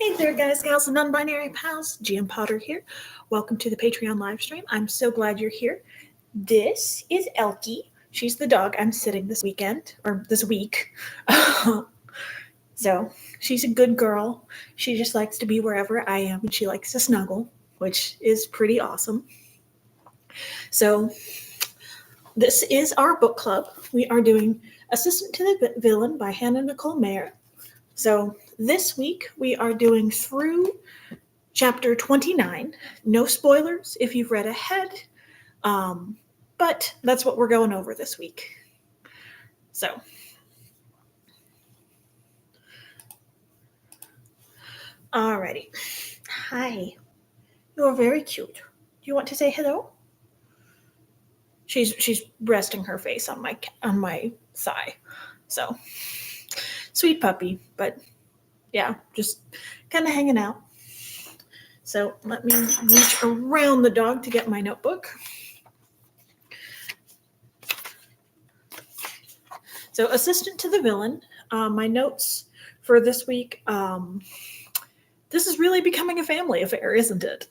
Hey there, guys, gals, and non-binary pals. GM Potter here. Welcome to the Patreon live stream. I'm so glad you're here. This is Elkie. She's the dog I'm sitting this weekend, or this week. So, she's a good girl. She just likes to be wherever I am, and she likes to snuggle, which is pretty awesome. So, this is our book club. We are doing Assistant to the Villain by Hannah Nicole Mayer. So this week we are doing Thru chapter 29. No spoilers if you've read ahead, but that's what we're going over this week. So, alrighty. Hi. You're very cute. Do you want to say hello? She's resting her face on my thigh. So, sweet puppy, but yeah, just kind of hanging out. So let me reach around the dog to get my notebook. So Assistant to the Villain, my notes for this week, this is really becoming a family affair, isn't it?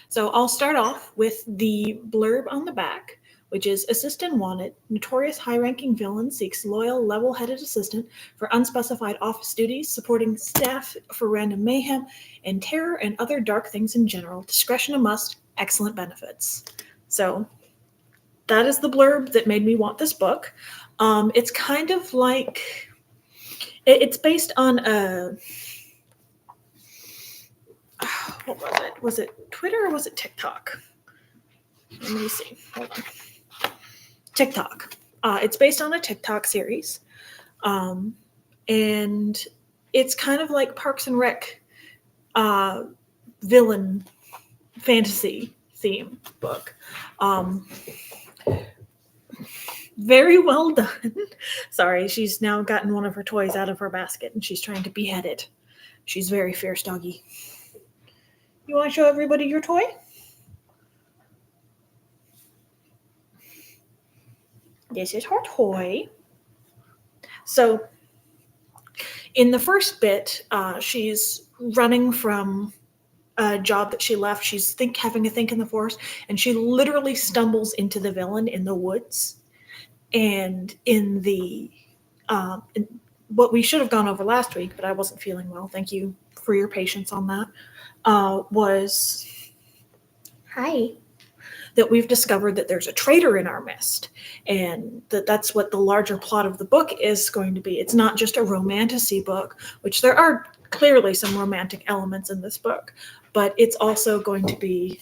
So I'll start off with the blurb on the back, which is Assistant Wanted, notorious high-ranking villain seeks loyal, level-headed assistant for unspecified office duties, supporting staff for random mayhem and terror and other dark things in general. Discretion a must, excellent benefits. So that is the blurb that made me want this book. It's kind of like, it's based on a, what was it? Was it Twitter or was it TikTok? Let me see. Hold on. TikTok. It's based on a TikTok series. And it's kind of like Parks and Rec villain fantasy theme book. Very well done. Sorry, she's now gotten one of her toys out of her basket and she's trying to behead it. She's very fierce doggy. You want to show everybody your toy? This is her toy. So in the first bit, she's running from a job that she left. She's having a think in the forest, and she literally stumbles into the villain in the woods. And in the what we should have gone over last week, but I wasn't feeling well. Thank you for your patience on that. Was that we've discovered that there's a traitor in our midst, and that's what the larger plot of the book is going to be. It's not just a romantasy book, which there are clearly some romantic elements in this book, but it's also going to be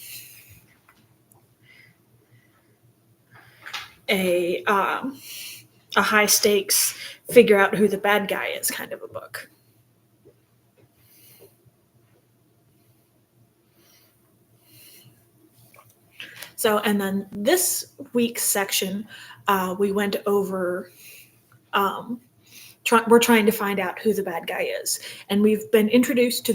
a high stakes, figure out who the bad guy is kind of a book. So, and then this week's section, we went over, we're trying to find out who the bad guy is. And we've been introduced to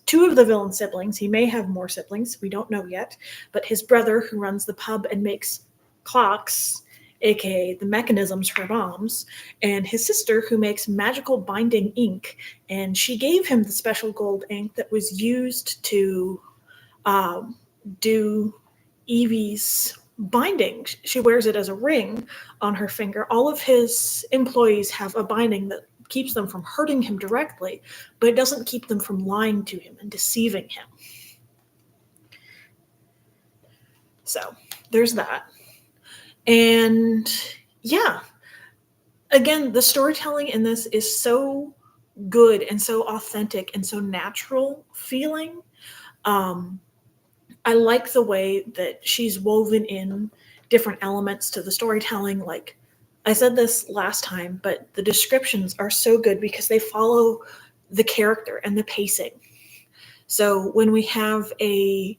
two of the villain siblings. He may have more siblings, we don't know yet. But his brother, who runs the pub and makes clocks, aka the mechanisms for bombs, and his sister, who makes magical binding ink. And she gave him the special gold ink that was used to do Evie's binding. She wears it as a ring on her finger. All of his employees have a binding that keeps them from hurting him directly, but it doesn't keep them from lying to him and deceiving him. So there's that. And yeah, again, the storytelling in this is so good and so authentic and so natural feeling. I like the way that she's woven in different elements to the storytelling. Like I said this last time, but the descriptions are so good because they follow the character and the pacing. So when we have a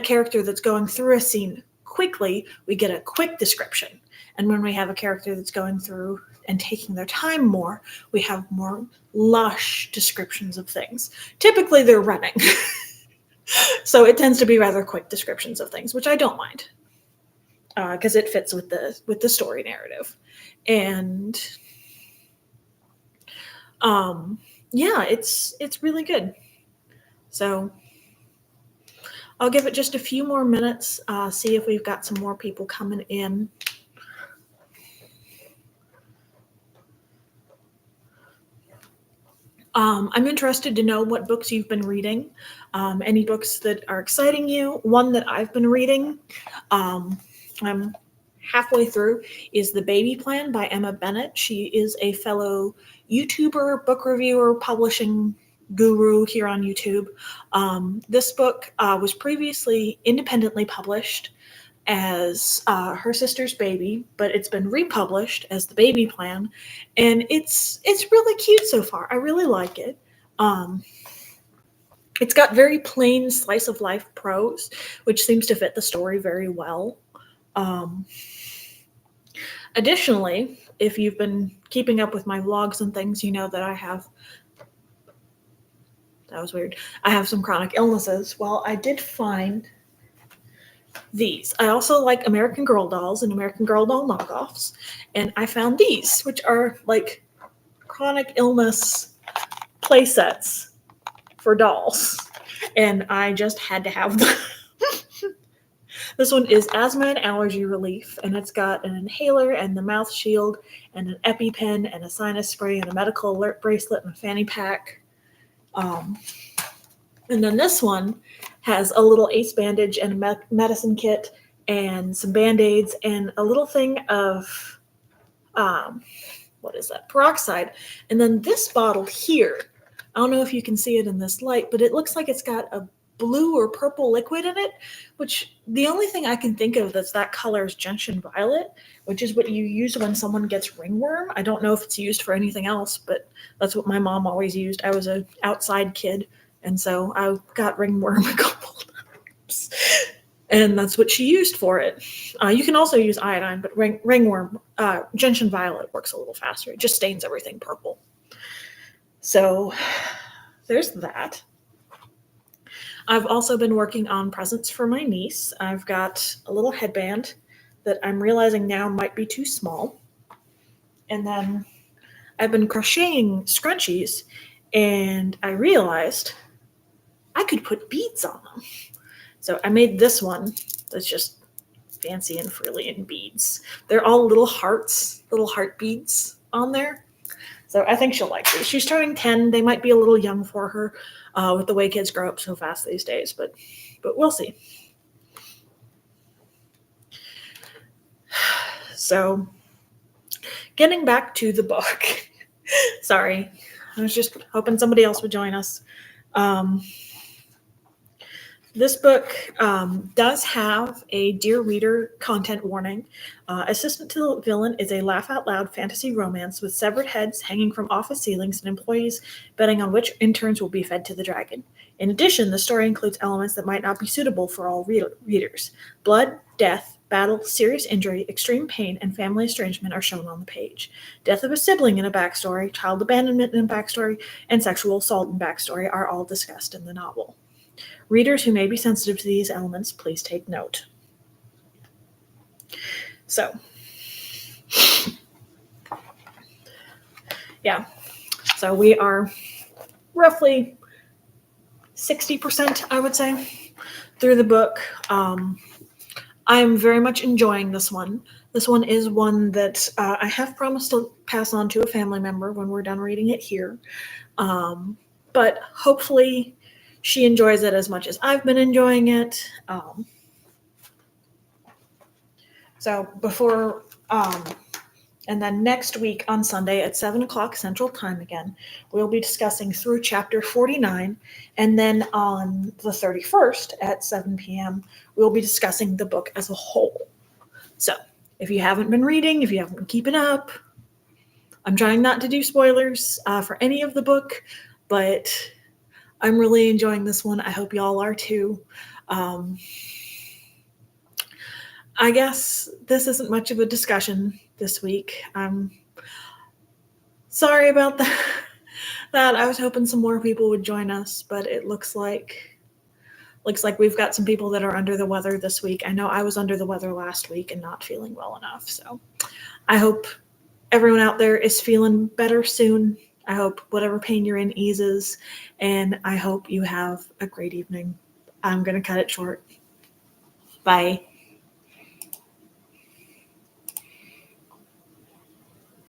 character that's going through a scene quickly, we get a quick description. And when we have a character that's going through and taking their time more, we have more lush descriptions of things. Typically they're running. So it tends to be rather quick descriptions of things, which I don't mind, because it fits with the story narrative. And yeah, it's really good. So I'll give it just a few more minutes, see if we've got some more people coming in. I'm interested to know what books you've been reading, any books that are exciting you. One that I've been reading, I'm halfway through, is The Baby Plan by Emma Bennett. She is a fellow YouTuber, book reviewer, publishing guru here on YouTube. This book was previously independently published as Her Sister's Baby, but it's been republished as The Baby Plan, and it's really cute so far. I really like it. It's got very plain slice of life prose, which seems to fit the story very well. Additionally, if you've been keeping up with my vlogs and things, you know that I have some chronic illnesses. Well, I did find these. I also like American Girl dolls and American Girl doll knockoffs, and I found these, which are like chronic illness play sets for dolls, and I just had to have them. This one is asthma and allergy relief, and it's got an inhaler and the mouth shield and an EpiPen and a sinus spray and a medical alert bracelet and a fanny pack. And then this one has a little ace bandage and a medicine kit and some Band-Aids and a little thing of, what is that, peroxide. And then this bottle here, I don't know if you can see it in this light, but it looks like it's got a blue or purple liquid in it, which the only thing I can think of that's that color is gentian violet, which is what you use when someone gets ringworm. I don't know if it's used for anything else, but that's what my mom always used. I was an outside kid, and so I got ringworm a couple times, and that's what she used for it. You can also use iodine, but ringworm, gentian violet works a little faster. It just stains everything purple. So there's that. I've also been working on presents for my niece. I've got a little headband that I'm realizing now might be too small. And then I've been crocheting scrunchies, and I realized I could put beads on them. So I made this one that's just fancy and frilly and beads. They're all little hearts, little heart beads on there. So I think she'll like these. She's turning 10. They might be a little young for her with the way kids grow up so fast these days, but we'll see. So getting back to the book. Sorry, I was just hoping somebody else would join us. This book does have a Dear Reader content warning. Assistant to the Villain is a laugh-out-loud fantasy romance with severed heads hanging from office ceilings and employees betting on which interns will be fed to the dragon. In addition, the story includes elements that might not be suitable for all readers. Blood, death, battle, serious injury, extreme pain, and family estrangement are shown on the page. Death of a sibling in a backstory, child abandonment in a backstory, and sexual assault in backstory are all discussed in the novel. Readers who may be sensitive to these elements, please take note. So, yeah. So we are roughly 60%, I would say, through the book. I'm very much enjoying this one. This one is one that I have promised to pass on to a family member when we're done reading it here. But hopefully she enjoys it as much as I've been enjoying it. So before, and then next week on Sunday at 7 o'clock Central Time again, we'll be discussing through chapter 49. And then on the 31st at 7 p.m., we'll be discussing the book as a whole. So if you haven't been reading, if you haven't been keeping up, I'm trying not to do spoilers for any of the book, but I'm really enjoying this one. I hope y'all are too. I guess this isn't much of a discussion this week. I'm sorry about that. I was hoping some more people would join us, but it looks like we've got some people that are under the weather this week. I know I was under the weather last week and not feeling well enough. So I hope everyone out there is feeling better soon. I hope whatever pain you're in eases, and I hope you have a great evening. I'm going to cut it short. Bye.